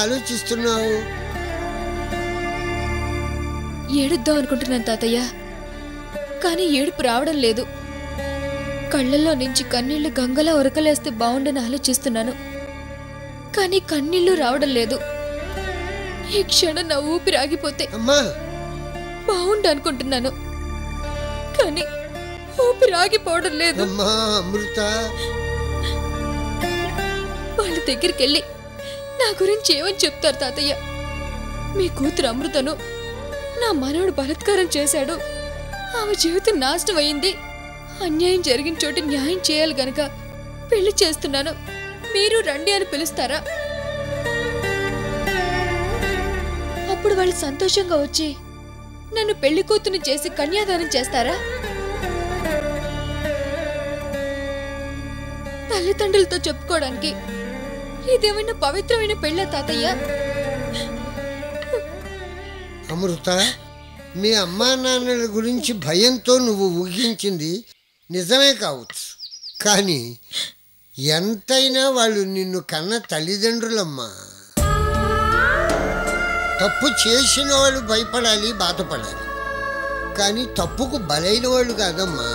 ఆలోచిస్తున్నావు? ఏడుద్దాం అనుకుంటున్నాను తాతయ్య, కానీ ఏడుపు రావడం లేదు. కళ్ళల్లో నుంచి కన్నీళ్లు గంగలా ఉరకలేస్తే బాగుండని ఆలోచిస్తున్నాను, కానీ కన్నీళ్లు రావడం లేదు. ఈ క్షణం నా ఊపిరి ఆగిపోతే బాగుండు అనుకుంటున్నాను, కానీ ఊపిరి ఆగిపోవడం లేదు. అమృత, వాళ్ళ దగ్గరికి వెళ్ళి నా గురించి ఏమని చెప్తారు తాతయ్య? మీ కూతురు అమృతను నా మనవడు బలాత్కారం చేశాడు, ఆమె జీవితం నాశనం అయింది, అన్యాయం జరిగిన చోట న్యాయం చేయాలి గనక పెళ్లి చేస్తున్నాను, మీరు రండి అని పిలుస్తారా? అప్పుడు వాళ్ళు సంతోషంగా వచ్చి నన్ను పెళ్లి కూతురు చేసి కన్యాదానం చేస్తారా? తల్లిదండ్రులతో చెప్పుకోవడానికి ఇదేమైనా పవిత్రమైన పెళ్ళ తాతయ్య? అమృత, మీ అమ్మా నాన్నల గురించి భయంతో నువ్వు ఊహించింది నిజమే కావచ్చు, కానీ ఎంతైనా వాళ్ళు నిన్ను కన్న తల్లిదండ్రులమ్మా. తప్పు చేసిన వాళ్ళు భయపడాలి, బాధపడాలి, కానీ తప్పుకు బలైన వాళ్ళు కాదమ్మా.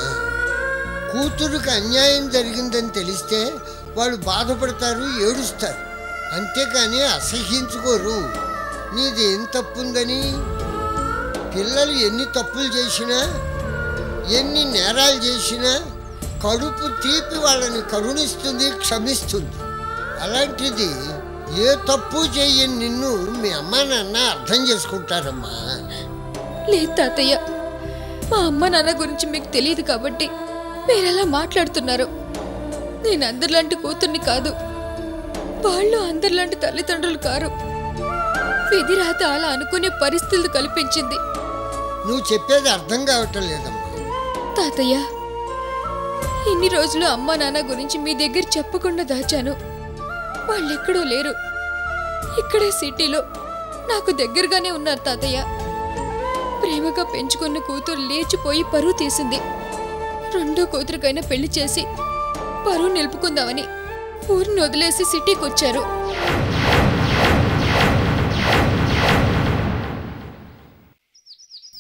కూతురుకు అన్యాయం జరిగిందని తెలిస్తే వాళ్ళు బాధపడతారు, ఏడుస్తారు, అంతేకాని అసహ్యించుకోరు. నీదేం తప్పుందని? పిల్లలు ఎన్ని తప్పులు చేసినా, ఎన్ని నేరాలు చేసినా కడుపు తీపి వాళ్ళని కరుణిస్తుంది, క్షమిస్తుంది. అలాంటిది ఏ తప్పు చెయ్యని నిన్ను మీ అమ్మా నాన్న అర్థం చేసుకుంటారమ్మా. లేదు తాతయ్య, మా అమ్మ నాన్న గురించి మీకు తెలియదు కాబట్టి మీరెలా మాట్లాడుతున్నారు. నేను అందరిలాంటి కూతుర్ని కాదు, వాళ్ళు అందరిలాంటి తల్లిదండ్రులు కారు. విధిరాత అలా అనుకునే పరిస్థితులు కల్పించింది. నువ్వు చెప్పేది అర్థం కావటం లేదమ్మా. తాతయ్య, ఇన్ని రోజులు అమ్మా నాన్న గురించి మీ దగ్గర చెప్పకుండా దాచాను. వాళ్ళెక్కడో లేరు, ఇక్కడే సిటీలో నాకు దగ్గరగానే ఉన్నారు తాతయ్య. ప్రేమగా పెంచుకున్న కూతురు లేచిపోయి పరువు తీసింది. రెండో కూతురికైనా పెళ్లి చేసి పరువు నిలుపుకుందామని ఊరిని వదిలేసి సిటీకి వచ్చారు.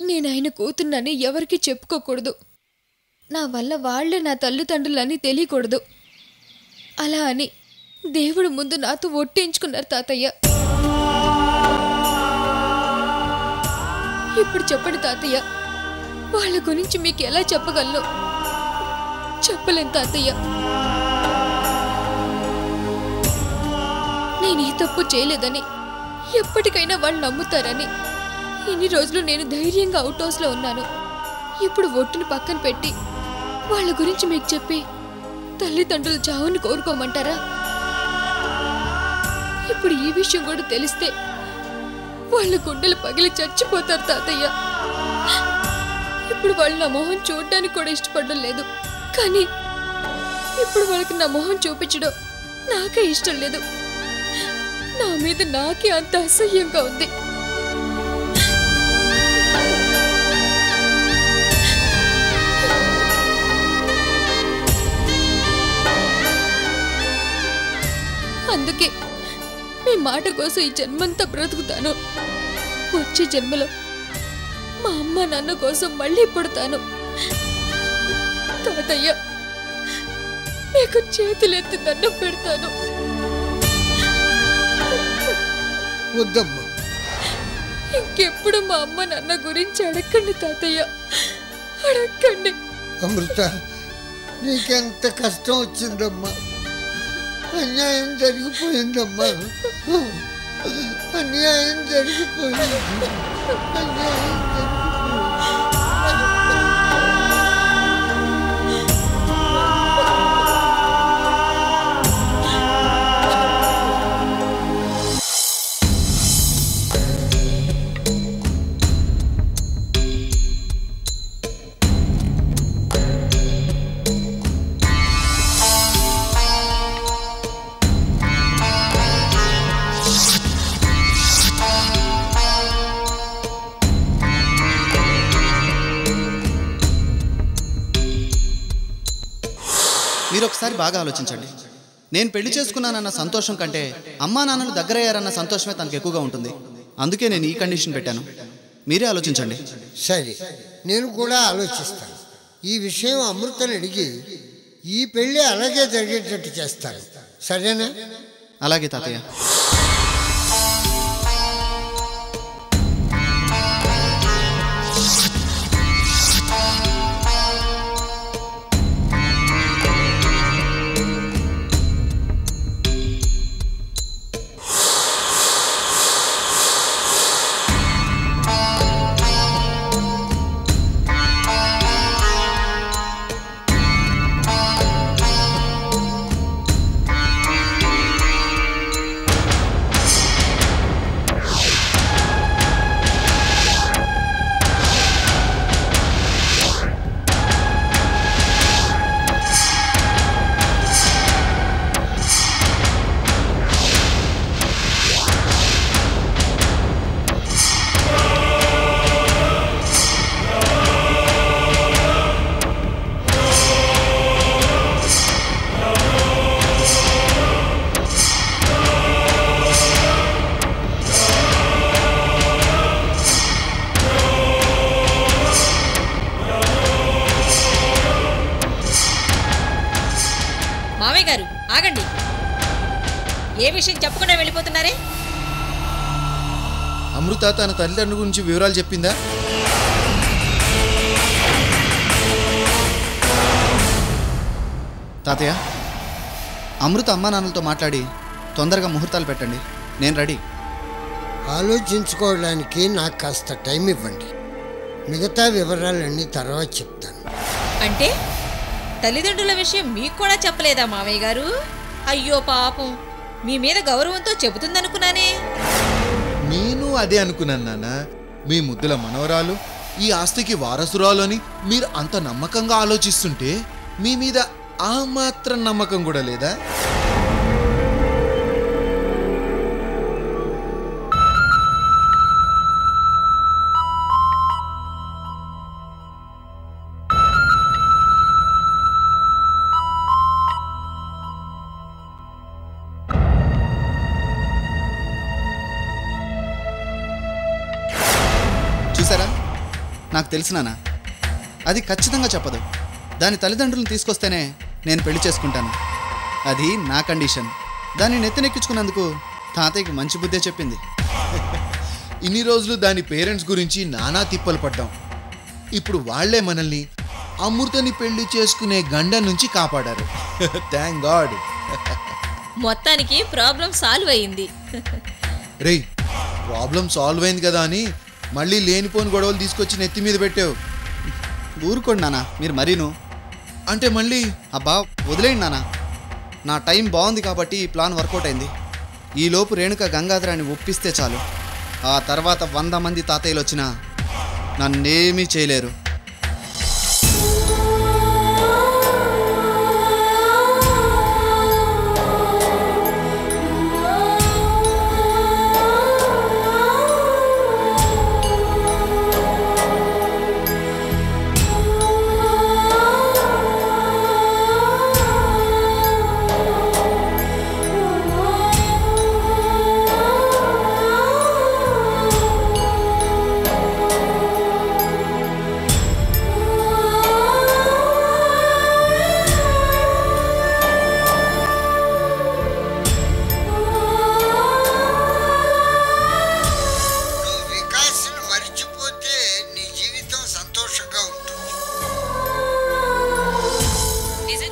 నేను ఆయన కూతుర్నని ఎవరికి చెప్పుకోకూడదు, నా వల్ల వాళ్లే నా తల్లిదండ్రులని తెలియకూడదు. అలా అని దేవుడు ముందు నాతో ఒట్టించుకున్నారు తాతయ్య. ఇప్పుడు చెప్పండి తాతయ్య, వాళ్ళ గురించి మీకు ఎలా చెప్పగలను? చెప్పలేను తాతయ్య. నేనే తప్పు చేయలేదని, ఎప్పటికైనా వాళ్ళు నమ్ముతారని ఇన్ని రోజులు నేను ధైర్యంగా అవుట్ హౌస్లో ఉన్నాను. ఇప్పుడు ఒట్టును పక్కన పెట్టి వాళ్ళ గురించి మీకు చెప్పి తల్లిదండ్రుల చావుని కోరుకోమంటారా? ఇప్పుడు ఈ విషయం కూడా తెలిస్తే వాళ్ళ గుండెలు పగిలి చచ్చిపోతారు తాతయ్య. ఇప్పుడు వాళ్ళు నా మొహం చూడడానికి కూడా ఇష్టపడడం లేదు, కానీ ఇప్పుడు వాళ్ళకి నా మొహం చూపించడం నాకే ఇష్టం లేదు. నా మీద నాకే అంత అసహ్యంగా ఉంది. అందుకే మీ మాట కోసం ఈ జన్మంతా బ్రతుకుతాను. వచ్చే జన్మలో మా అమ్మ నాన్న కోసం మళ్ళీ పుడతాను. తాతయ్య, మీకు చేతులెత్తి దండం పెడతాను. వద్దమ్మా, ఇంకెప్పుడు మా అమ్మ నాన్న గురించి అడగండి తాతయ్య, అడగండి. అమృత, నీకెంత కష్టం వచ్చిందమ్మా. అన్యాయం జరిగిపోయిందమ్మా, అన్యాయం జరిగిపోయింది, అన్యాయం జరిగిపోయింది. మీరు ఒకసారి బాగా ఆలోచించండి. నేను పెళ్లి చేసుకున్నానన్న సంతోషం కంటే అమ్మా నాన్నలు దగ్గరయ్యారన్న సంతోషమే తనకు ఎక్కువగా ఉంటుంది. అందుకే నేను ఈ కండిషన్ పెట్టాను. మీరే ఆలోచించండి. సరే, నేను కూడా ఆలోచిస్తాను. ఈ విషయం అమృతని అడిగి ఈ పెళ్ళి అలాగే జరిగేటట్టు చేస్తాను. సరేనా? అలాగే తాతయ్య. మామయ్య గారు ఆగండి. ఏ విషయం చెప్పకుండా వెళ్ళిపోతున్నారే? అమృత తన తల్లిదండ్రుల గురించి వివరాలు చెప్పిందా? తాతయ్య, అమృత అమ్మా నాన్నలతో మాట్లాడి తొందరగా ముహూర్తాలు పెట్టండి. నేను రెడీ. ఆలోచించుకోవడానికి నాకు కాస్త టైం ఇవ్వండి. మిగతా వివరాలన్నీ తర్వాత చెప్తాను. అంటే తల్లిదండ్రుల విషయం మీకు కూడా చెప్పలేదా మామయ్య గారు? అయ్యో పాపం, మీ మీద గౌరవంతో చెబుతుందనుకున్నానే. నేను అదే అనుకున్నాను నాన్న. మీ ముద్దుల మనవరాలు ఈ ఆస్తికి వారసురాలు అని మీరు అంత నమ్మకంగా ఆలోచిస్తుంటే మీ మీద ఆ మాత్రం నమ్మకం కూడా లేదా? చూసారా, నాకు తెలిసినానా, అది ఖచ్చితంగా చెప్పదు. దాని తల్లిదండ్రులను తీసుకొస్తేనే నేను పెళ్లి చేసుకుంటాను. అది నా కండిషన్. దాన్ని నెత్తినెక్కించుకున్నందుకు తాతయ్యకి మంచి బుద్ధే చెప్పింది. ఇన్ని రోజులు దాని పేరెంట్స్ గురించి నానా తిప్పలు పడ్డాం. ఇప్పుడు వాళ్లే మనల్ని అమృతని పెళ్లి చేసుకునే గండం నుంచి కాపాడారు. Thank God. మొత్తానికి ప్రాబ్లం సాల్వ్ అయింది. రే, ప్రాబ్లం సాల్వ్ అయింది కదా అని మళ్ళీ లేనిపోని గొడవలు తీసుకొచ్చి నెత్తి మీద పెట్టావు. ఊరుకోండి నాన్న, మీరు మరీను. అంటే మళ్ళీ అబ్బా వదిలేయండి నాన్న. నా టైం బాగుంది కాబట్టి ఈ ప్లాన్ వర్కౌట్ అయింది. ఈలోపు రేణుక గంగాధరాన్ని ఒప్పిస్తే చాలు. ఆ తర్వాత 100 మంది తాతయ్యలు వచ్చినా నన్నేమీ చేయలేరు.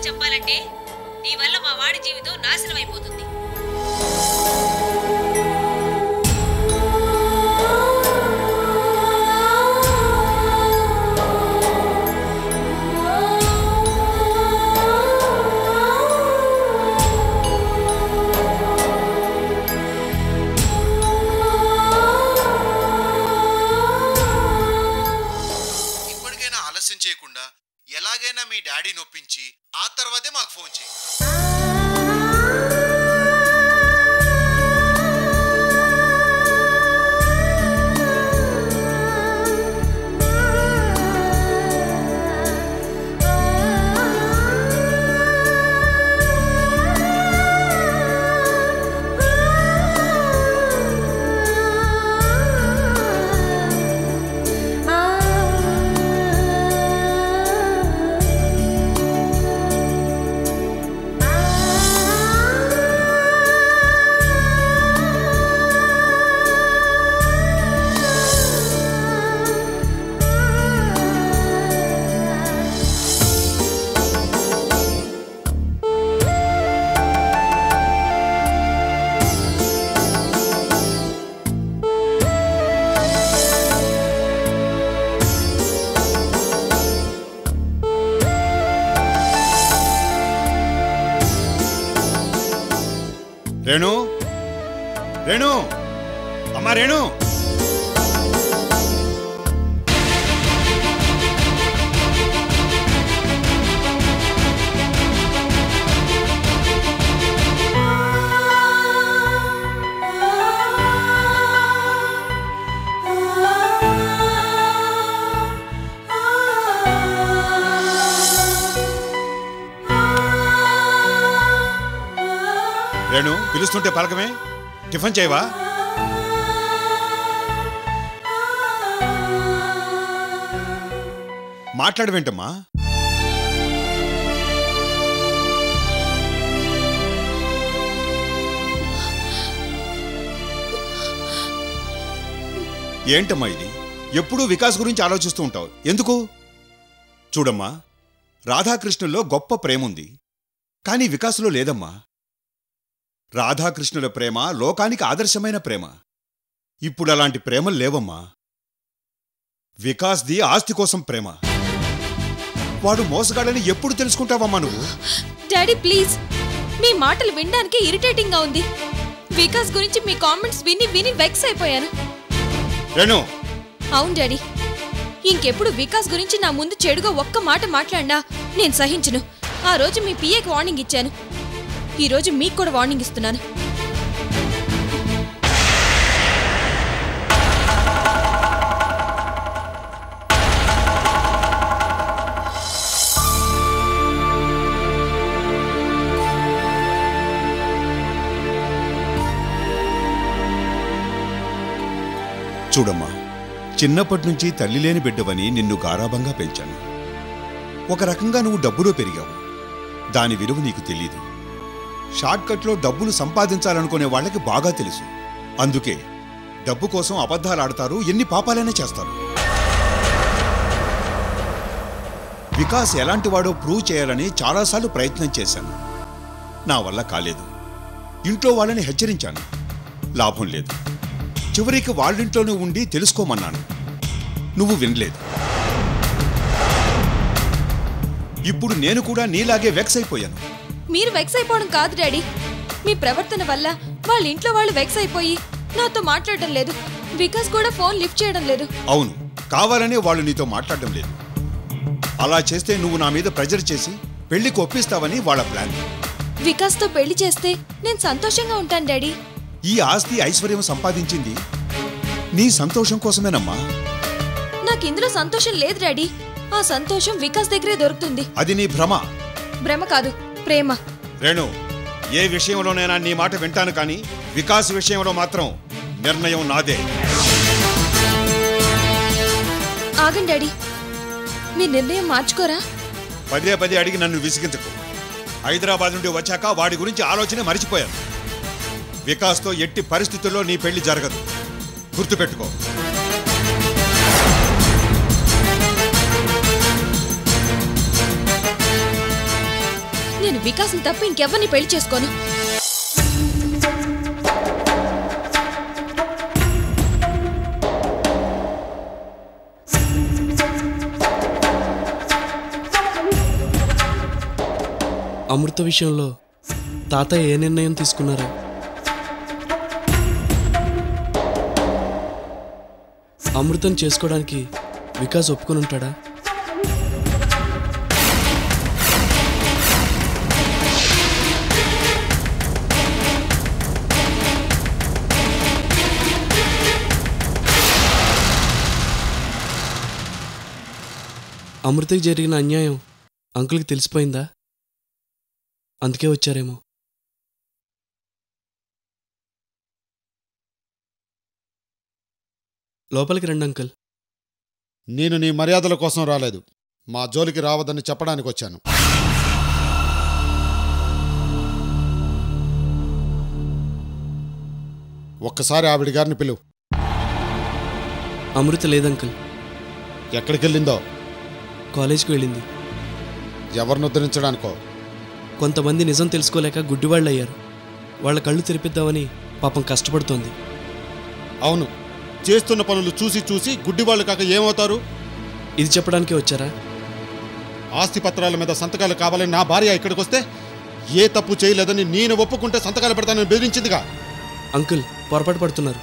చెప్పాలంటే నీ వల్ల మా వాడి జీవితం నాశనం అయిపోతుంది. ఇప్పటికైనా ఆలస్యం చేయకుండా ఎలాగైనా మీ డాడీ నొప్పించి ఆ తర్వాతే మాకు ఫోన్ చేయి. రేణు, రేణు, అమ్మా రేణు. రేణు, పిలుస్తుంటే పలకమే, టిఫిన్ చేయవా? మాట్లాడవేంటమ్మా? ఏంటమ్మా ఇది? ఎప్పుడూ వికాస్ గురించి ఆలోచిస్తూ ఉంటావు, ఎందుకు? చూడమ్మా, రాధాకృష్ణుల్లో గొప్ప ప్రేమ ఉంది, కానీ వికాసులో లేదమ్మా. రాధాకృష్ణుల ప్రేమ లోకానికి ఆదర్శమైన ప్రేమ. ఇప్పుడు అలాంటి ప్రేమలు లేవమ్మా. వికాస్ది ఆస్తి కోసం ప్రేమ. వాడు మోసగాడని ఎప్పుడు తెలుసుకుంటావమ్మా నువ్వు? డాడీ ప్లీజ్, మీ మాటలు వినడానికి ఇరిటేటింగ్ గా ఉంది. వికాస్ గురించి మీ కామెంట్స్ విని విని వెక్స్ అయిపోయాను. రేణు. అవును డాడీ, ఇంకెప్పుడు వికాస్ గురించి నా ముందు చెడుగా ఒక్క మాట మాట్లాడినా నేను సహించను. ఆ రోజు మీ పిఏకి వార్నింగ్ ఇచ్చాను, ఈ రోజు మీకు కూడా వార్నింగ్ ఇస్తున్నాను. చూడమ్మా, చిన్నప్పటి నుంచి తల్లి లేని బిడ్డవని నిన్ను గారాబంగా పెంచాను. ఒక రకంగా నువ్వు డబ్బులో పెరిగావు, దాని విలువ నీకు తెలీదు. షార్ట్కట్లో డబ్బులు సంపాదించాలనుకునే వాళ్ళకి బాగా తెలుసు. అందుకే డబ్బు కోసం అబద్ధాలు ఆడతారు, ఎన్ని పాపాలైనా చేస్తారు. వికాస్ ఎలాంటివాడో ప్రూవ్ చేయాలని చాలాసార్లు ప్రయత్నం చేశాను, నా వల్ల కాలేదు. ఇంట్లో వాళ్ళని హెచ్చరించాను, లాభం లేదు. చివరికి వాళ్ళింట్లోనే ఉండి తెలుసుకోమన్నాను, నువ్వు వినలేదు. ఇప్పుడు నేను కూడా నీలాగే వెక్స్ అయిపోయాను. మీరు వెక్స్ అయిపోవడం కాదు డాడీ, మీ ప్రవర్తన వల్ల వాళ్ళ ఇంట్లో వాళ్ళు వెక్స్ అయిపోయి నాతో మాట్లాడడం లేదు. వికాస్ కూడా ఫోన్ లిఫ్ట్ చేయడం లేదు. అవును, కావాలనే వాళ్ళు నీతో మాట్లాడడం లేదు. అలా చేస్తే నువ్వు నా మీద ప్రెజర్ చేసి పెళ్లికి ఒప్పిస్తావని వాళ్ళ ప్లాన్. వికాస్తో పెళ్లి చేస్తే నేను సంతోషంగా ఉంటాను డాడీ. ఈ ఆస్తి ఐశ్వర్యం సంపాదించింది నీ సంతోషం కోసమేనమ్మా. నాకు ఇందులో సంతోషం లేదు డాడీ, ఆ సంతోషం వికాస్ దగ్గరే దొరుకుతుంది. అది నీ భ్రమ. భ్రమ కాదు, ప్రేమ. రేణు, ఏ విషయంలోనైనా నీ మాట వింటాను, కానీ వికాస్ విషయంలో మాత్రం నిర్ణయం నాదే. ఆగండి డాడీ, మీ నిర్ణయం మార్చుకోరా? పదే పదే అడిగి నన్ను విసిగించకు. హైదరాబాద్ నుండి వచ్చాక వాడి గురించి ఆలోచన మరిచిపోయాను. వికాస్తో ఎట్టి పరిస్థితుల్లో నీ పెళ్లి జరగదు, గుర్తుపెట్టుకో. నేను వికాస్ని తప్ప ఇంకెవ్వరిని పెళ్లి చేసుకోను. అమృత విషయంలో తాతయ్య ఏ నిర్ణయం తీసుకున్నారా? అమృతం చేసుకోవడానికి వికాస్ ఒప్పుకొని ఉంటాడా? అమృతకి జరిగిన అన్యాయం అంకుల్కి తెలిసిపోయిందా? అందుకే వచ్చారేమో. లోపలికి రండి అంకుల్. నేను నీ మర్యాదల కోసం రాలేదు, మా జోలికి రావద్దని చెప్పడానికి వచ్చాను. ఒక్కసారి ఆవిడ గారిని పిలువు. అమృత లేదంకుల్. ఎక్కడికి వెళ్ళిందో? కాలేజ్కి వెళ్ళింది. ఎవరిని ఉద్ధరించడానికో? కొంతమంది నిజం తెలుసుకోలేక గుడ్డివాళ్ళు అయ్యారు, వాళ్ళ కళ్ళు తెరిపిద్దామని పాపం కష్టపడుతోంది. అవును, చేస్తున్న పనులు చూసి చూసి గుడ్డివాళ్ళు కాక ఏమవుతారు? ఇది చెప్పడానికే వచ్చారా? ఆస్తి పత్రాల మీద సంతకాలు కావాలని నా భార్య ఇక్కడికి వస్తే ఏ తప్పు చేయలేదని నేను ఒప్పుకుంటే సంతకాలు పెడతానని బెదిరించిందిగా. అంకుల్ పొరపాటు పడుతున్నారు.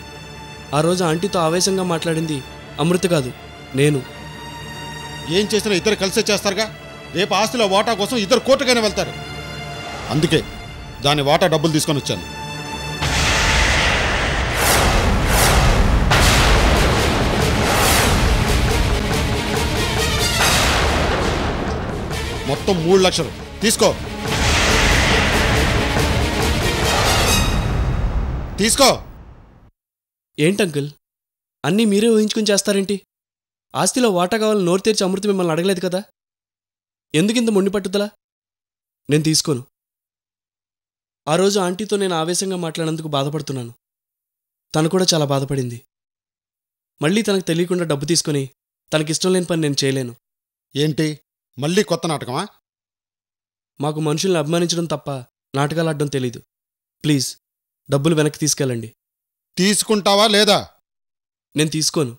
ఆ రోజు ఆంటీతో ఆవేశంగా మాట్లాడింది అమృత కాదు, నేను. ఏం చేసినా ఇద్దరు కలిసే చేస్తారుగా. రేపు ఆస్తిలో వాటా కోసం ఇద్దరు కోర్టుగానే వెళ్తారు. అందుకే దాని వాటా డబ్బులు తీసుకొని వచ్చాను. మొత్తం 3 లక్షలు తీసుకో. తీసుకో. ఏంటి అంకుల్, అన్నీ మీరే ఊహించుకుని చేస్తారేంటి? ఆస్తిలో వాటా కావాలని నోరు తెరిచి అమృత మిమ్మల్ని అడగలేదు కదా. ఎందుకింత మొండి పట్టుదల? నేను తీసుకోను. ఆ రోజు ఆంటీతో నేను ఆవేశంగా మాట్లాడినందుకు బాధపడుతున్నాను. తను కూడా చాలా బాధపడింది. మళ్ళీ తనకు తెలియకుండా డబ్బు తీసుకుని తనకిష్టం లేని పని నేను చేయలేను. ఏంటి మళ్ళీ కొత్త నాటకమా? మాకు మనుషుల్ని అభిమానించడం తప్ప నాటకాలు ఆడడం తెలీదు. ప్లీజ్ డబ్బులు వెనక్కి తీసుకెళ్ళండి. తీసుకుంటావా లేదా? నేను తీసుకోను.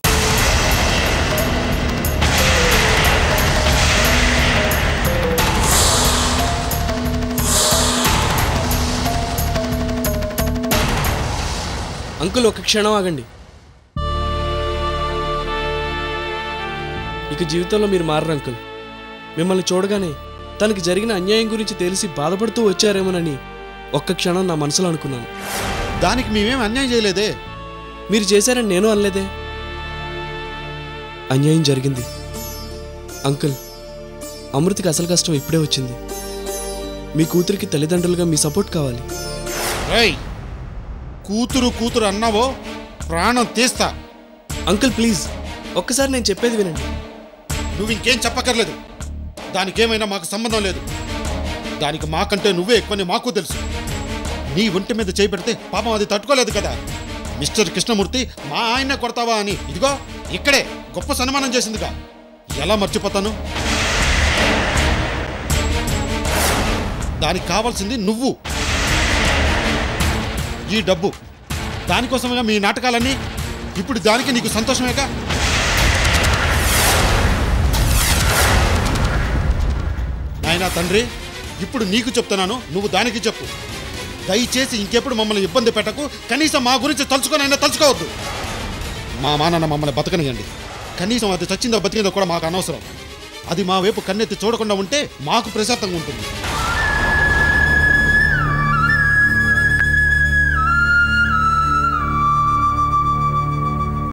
అంకుల్ ఒక క్షణం ఆగండి. ఇక జీవితంలో మీరు మారరు అంకుల్. మిమ్మల్ని చూడగానే తనకి జరిగిన అన్యాయం గురించి తెలిసి బాధపడుతూ వచ్చారేమోనని ఒక్క క్షణం నా మనసులో అనుకున్నాను. దానికి మేమేం అన్యాయం చేయలేదే. మీరు చేశారని నేను అనలేదే. అన్యాయం జరిగింది అంకుల్. అమృతికి అసలు కష్టం ఇప్పుడే వచ్చింది. మీ కూతురికి తల్లిదండ్రులుగా మీ సపోర్ట్ కావాలి. కూతురు అన్నావో ప్రాణం తీస్తా. అంకుల్ ప్లీజ్ ఒక్కసారి నేను చెప్పేది వినండి. నువ్వు ఇంకేం చెప్పక్కర్లేదు. దానికేమైనా మాకు సంబంధం లేదు. దానికి మాకంటే నువ్వే ఎక్కువని మాకు తెలుసు. నీ ఒంటి మీద చేయి పెడితే పాపం అది తట్టుకోలేదు కదా. మిస్టర్ కృష్ణమూర్తి మా ఆయన్నే కొడతావా అని ఇదిగో ఇక్కడే గొప్ప సన్మానం చేసిందిగా. ఎలా మర్చిపోతాను? దానికి కావాల్సింది నువ్వు, ఈ డబ్బు. దానికోసమేగా మీ నాటకాలన్నీ. ఇప్పుడు దానికి నీకు సంతోషమేగా. నాయనా తండ్రి, ఇప్పుడు నీకు చెప్తున్నాను, నువ్వు దానికి చెప్పు. దయచేసి ఇంకెప్పుడు మమ్మల్ని ఇబ్బంది పెట్టకు. కనీసం మా గురించి తలుచుకొనైనా తలుచుకోవద్దు. మా నాన్న మమ్మల్ని బతకనియండి. కనీసం అది చచ్చిందో బతికిందో కూడా మాకు అనవసరం. అది మా వైపు కన్నెత్తి చూడకుండా ఉంటే మాకు ప్రశాంతంగా ఉంటుంది.